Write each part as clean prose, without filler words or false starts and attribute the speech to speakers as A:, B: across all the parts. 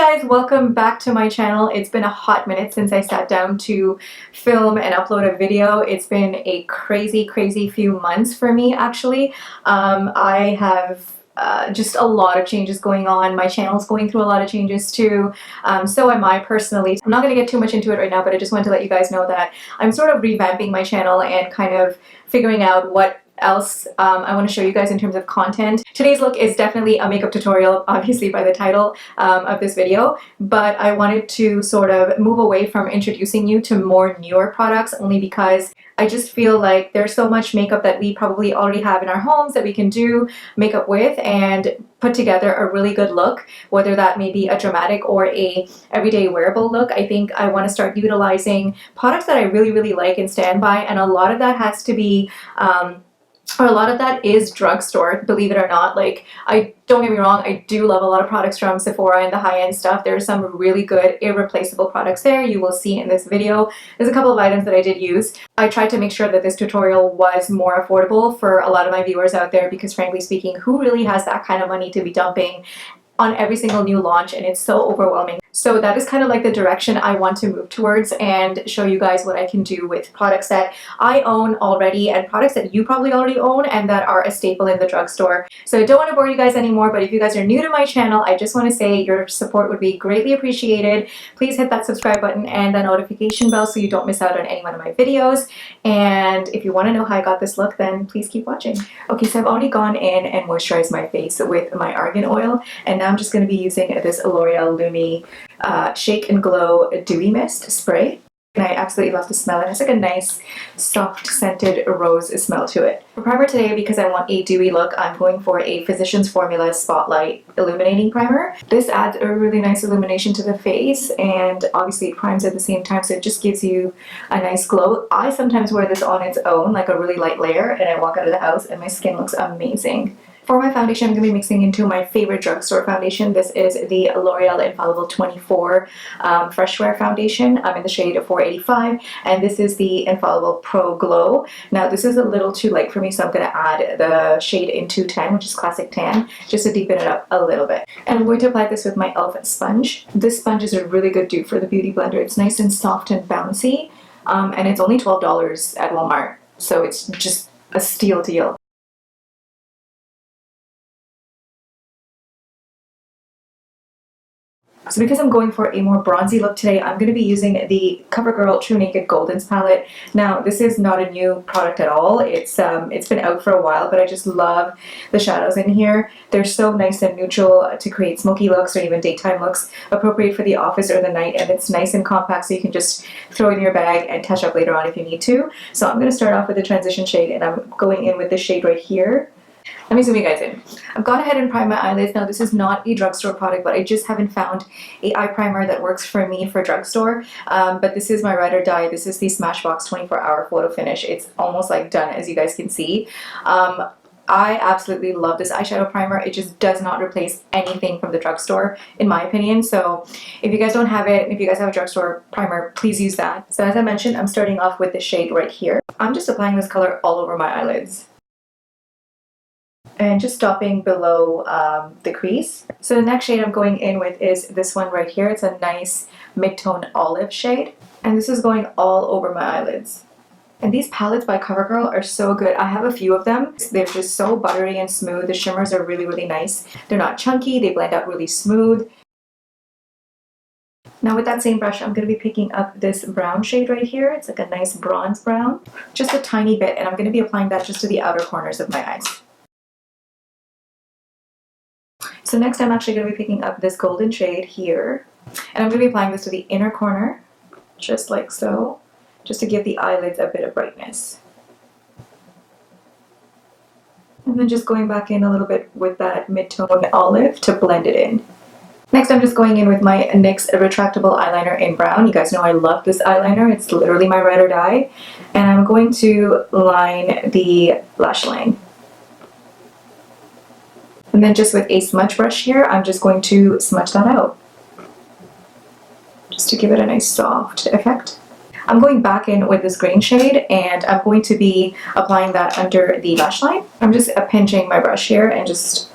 A: guys, welcome back to my channel. It's been a hot minute since I sat down to film and upload a video. It's been a crazy few months for me actually. I have just a lot of changes going on. My channel's going through a lot of changes too. So am I personally. I'm not going to get too much into it right now, but I just want to let you guys know that I'm sort of revamping my channel and kind of figuring out what else I want to show you guys in terms of content. Today's look is definitely a makeup tutorial, obviously by the title of this video, but I wanted to sort of move away from introducing you to more newer products only because I just feel like there's so much makeup that we probably already have in our homes that we can do makeup with and put together a really good look, whether that may be a dramatic or a everyday wearable look. I think I want to start utilizing products that I really like and stand by, and a lot of that has to be or a lot of that is drugstore, believe it or not. Like, don't get me wrong, I do love a lot of products from Sephora and the high-end stuff. There's some really good irreplaceable products there. You will see in this video. There's a couple of items that I did use. I tried to make sure that this tutorial was more affordable for a lot of my viewers out there because frankly speaking, who really has that kind of money to be dumping on every single new launch, and it's so overwhelming. So that is kind of like the direction I want to move towards and show you guys what I can do with products that I own already and products that you probably already own and that are a staple in the drugstore. So I don't want to bore you guys anymore, but if you guys are new to my channel, I just want to say your support would be greatly appreciated. Please hit that subscribe button and the notification bell so you don't miss out on any one of my videos. And if you want to know how I got this look, then please keep watching. Okay, so I've already gone in and moisturized my face with my argan oil, and now I'm just going to be using this L'Oreal Lumi Shake and Glow Dewy Mist Spray. And I absolutely love the smell. It has like a nice soft scented rose smell to it. For primer today, because I want a dewy look, I'm going for a Physicians Formula Spotlight Illuminating Primer. This adds a really nice illumination to the face and obviously it primes at the same time, so it just gives you a nice glow. I sometimes wear this on its own, like a really light layer, and I walk out of the house and my skin looks amazing. For my foundation, I'm going to be mixing into my favorite drugstore foundation. This is the L'Oreal Infallible 24 Fresh Wear Foundation. I'm in the shade 485, and this is the Infallible Pro Glow. Now, this is a little too light for me, so I'm going to add the shade in 210, which is Classic Tan, just to deepen it up a little bit. And I'm going to apply this with my e.l.f. sponge. This sponge is a really good dupe for the Beauty Blender. It's nice and soft and bouncy, and it's only $12 at Walmart, so it's just a steal deal. So because I'm going for a more bronzy look today, I'm going to be using the CoverGirl TruNaked Goldens palette. Now, this is not a new product at all. It's been out for a while, but I just love the shadows in here. They're so nice and neutral to create smoky looks or even daytime looks, appropriate for the office or the night, and it's nice and compact so you can just throw it in your bag and touch up later on if you need to. So I'm going to start off with the transition shade, and I'm going in with this shade right here. Let me zoom you guys in. I've gone ahead and primed my eyelids. Now, this is not a drugstore product, but I just haven't found a eye primer that works for me for drugstore. But this is my ride or die. This is the Smashbox 24-hour Photofinish. It's almost like done, as you guys can see. I absolutely love this eyeshadow primer. It just does not replace anything from the drugstore, in my opinion. So if you guys don't have it, if you guys have a drugstore primer, please use that. So as I mentioned, I'm starting off with the shade right here. I'm just applying this color all over my eyelids and just stopping below the crease. So the next shade I'm going in with is this one right here. It's a nice mid-tone olive shade, and this is going all over my eyelids. And these palettes by CoverGirl are so good. I have a few of them. They're just so buttery and smooth. The shimmers are really nice. They're not chunky. They blend out really smooth. Now with that same brush, I'm going to be picking up this brown shade right here. It's like a nice bronze brown, just a tiny bit, and I'm going to be applying that just to the outer corners of my eyes. So next I'm actually going to be picking up this golden shade here, and I'm going to be applying this to the inner corner, just like so, just to give the eyelids a bit of brightness. And then just going back in a little bit with that mid-tone olive to blend it in. Next I'm just going in with my NYX Retractable Eyeliner in brown. You guys know I love this eyeliner. It's literally my ride or die. And I'm going to line the lash line. And then just with a smudge brush here, I'm just going to smudge that out, just to give it a nice soft effect. I'm going back in with this green shade, and I'm going to be applying that under the lash line. I'm just pinching my brush here and just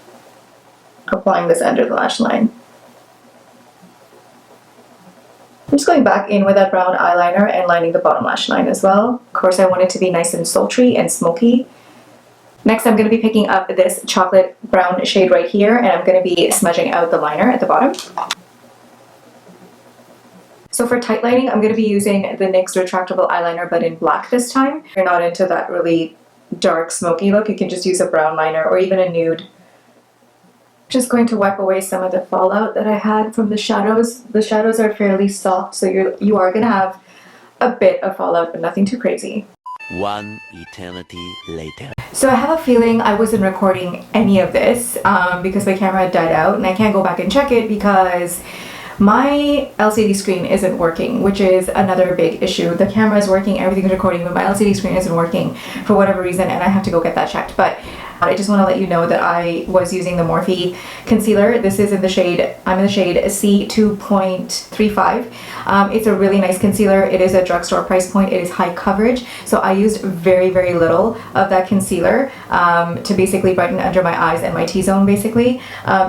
A: applying this under the lash line. just going back in with that brown eyeliner and lining the bottom lash line as well. Of course, I want it to be nice and sultry and smoky. Next, I'm going to be picking up this chocolate brown shade right here, and I'm going to be smudging out the liner at the bottom. So for tight lining, I'm going to be using the NYX Retractable eyeliner, but in black this time. If you're not into that really dark, smoky look, you can just use a brown liner or even a nude. Just going to wipe away some of the fallout that I had from the shadows. The shadows are fairly soft, so you are going to have a bit of fallout, but nothing too crazy.
B: One eternity later.
A: So I have a feeling I wasn't recording any of this because my camera had died out, and I can't go back and check it because my LCD screen isn't working, which is another big issue. The camera is working, everything's recording, but my LCD screen isn't working for whatever reason, and I have to go get that checked. But I just want to let you know that I was using the Morphe concealer. This is in the shade, I'm in the shade C2.35. It's a really nice concealer. It is a drugstore price point. It is high coverage. So I used very, very little of that concealer to basically brighten under my eyes and my T-zone basically.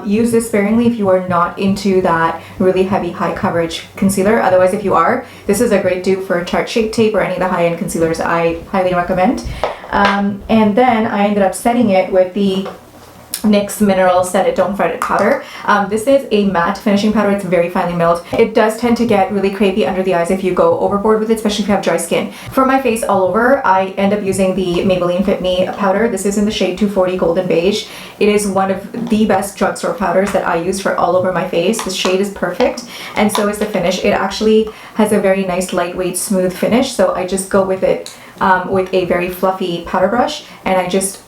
A: Use this sparingly if you are not into that really heavy high coverage concealer. Otherwise, if you are, this is a great dupe for Tarte Shape Tape or any of the high-end concealers I highly recommend. And then I ended up setting it with the NYX Mineral Set It Don't Fret It powder. This is a matte finishing powder. It's very finely milled. It does tend to get really crepey under the eyes if you go overboard with it, especially if you have dry skin. For my face all over, I end up using the Maybelline Fit Me powder. This is in the shade 240 Golden Beige. It is one of the best drugstore powders that I use for all over my face. The shade is perfect, and so is the finish. It actually has a very nice lightweight smooth finish, so I just go with it with a very fluffy powder brush, and I just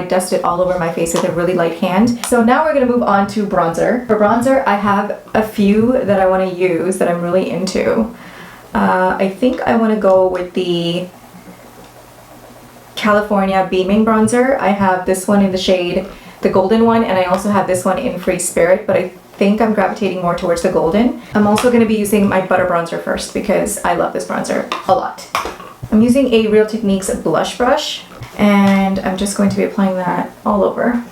A: dust it all over my face with a really light hand. So now we're going to move on to bronzer. For bronzer, I have a few that I want to use that I'm really into. I think I want to go with the California Beaming Bronzer. I have this one in the shade, the golden one, and I also have this one in Free Spirit, but I think I'm gravitating more towards the golden. I'm also going to be using my butter bronzer first because I love this bronzer a lot. I'm using a Real Techniques blush brush, and I'm just going to be applying that all over.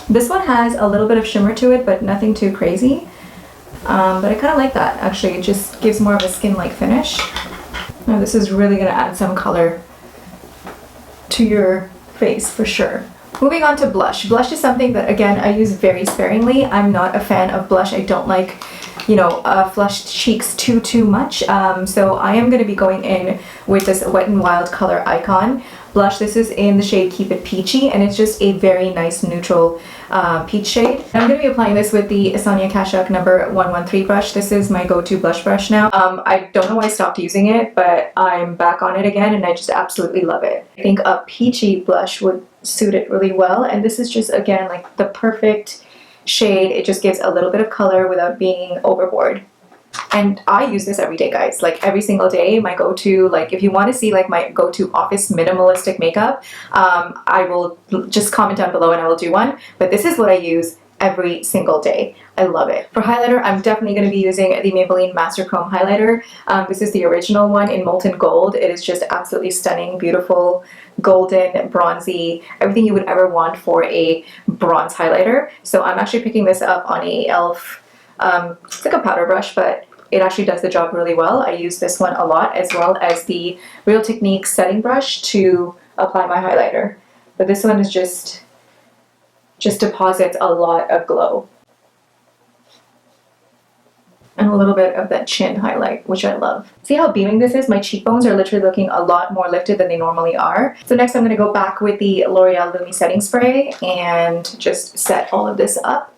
A: This one has a little bit of shimmer to it, but nothing too crazy. But I kind of like that, actually. It just gives more of a skin-like finish. Now this is really going to add some color to your face for sure. Moving on to blush. Blush is something that, again, I use very sparingly. I'm not a fan of blush. I don't like, you know, flushed cheeks too much. So I am going to be going in with this Wet n Wild color Icon blush. This is in the shade Keep It Peachy, and it's just a very nice neutral peach shade. I'm going to be applying this with the Sonia Kashuk number 113 brush. This is my go-to blush brush now. I don't know why I stopped using it, but I'm back on it again, and I just absolutely love it. I think a peachy blush would suit it really well, and this is just, again, like the perfect shade. It just gives a little bit of color without being overboard. And I use this every day, guys, like every single day. My go-to, like if you want to see like my go-to office minimalistic makeup, I will just comment down below and I will do one, but this is what I use every single day. I love it. For highlighter, I'm definitely going to be using the Maybelline Master Chrome highlighter. This is the original one in Molten Gold. It is just absolutely stunning, beautiful, golden, bronzy, everything you would ever want for a bronze highlighter. So I'm actually picking this up on a e.l.f. It's like a powder brush, but it actually does the job really well. I use this one a lot, as well as the Real Techniques setting brush to apply my highlighter. But this one is just deposits a lot of glow. And a little bit of that chin highlight, which I love. See how beaming this is? My cheekbones are literally looking a lot more lifted than they normally are. So next I'm going to go back with the L'Oreal Lumi Setting Spray and just set all of this up.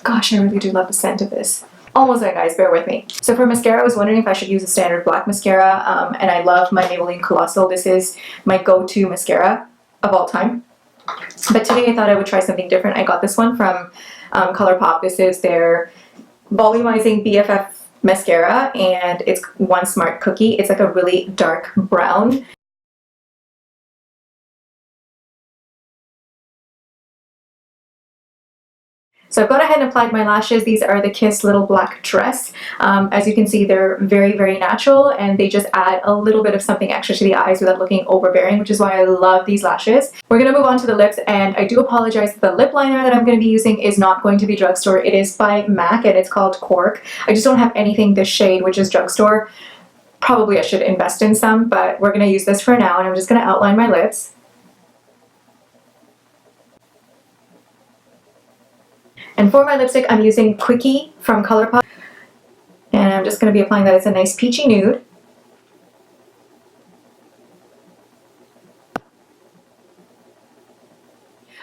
A: Gosh, I really do love the scent of this. Almost there, guys, bear with me. So for mascara, I was wondering if I should use a standard black mascara, and I love my Maybelline Colossal. This is my go-to mascara of all time. But today I thought I would try something different. I got this one from Colourpop. This is their Volumizing BFF mascara, and it's One Smart Cookie. It's like a really dark brown. So I've gone ahead and applied my lashes. These are the Kiss Little Black Dress. As you can see, they're very, very natural, and they just add a little bit of something extra to the eyes without looking overbearing, which is why I love these lashes. We're going to move on to the lips, and I do apologize that the lip liner that I'm going to be using is not going to be Drugstore. It is by MAC, and it's called Cork. I just don't have anything this shade, which is Drugstore. Probably I should invest in some, but we're going to use this for now, and I'm just going to outline my lips. And for my lipstick, I'm using Quickie from Colourpop. And I'm just going to be applying that. It's a nice peachy nude.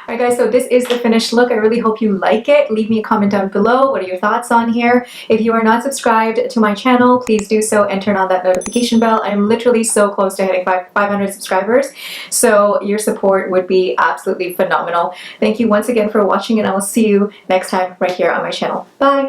A: Alright guys, so this is the finished look. I really hope you like it. Leave me a comment down below. What are your thoughts on here? If you are not subscribed to my channel, please do so and turn on that notification bell. I'm literally so close to hitting 500 subscribers, so your support would be absolutely phenomenal. Thank you once again for watching, and I will see you next time right here on my channel. Bye!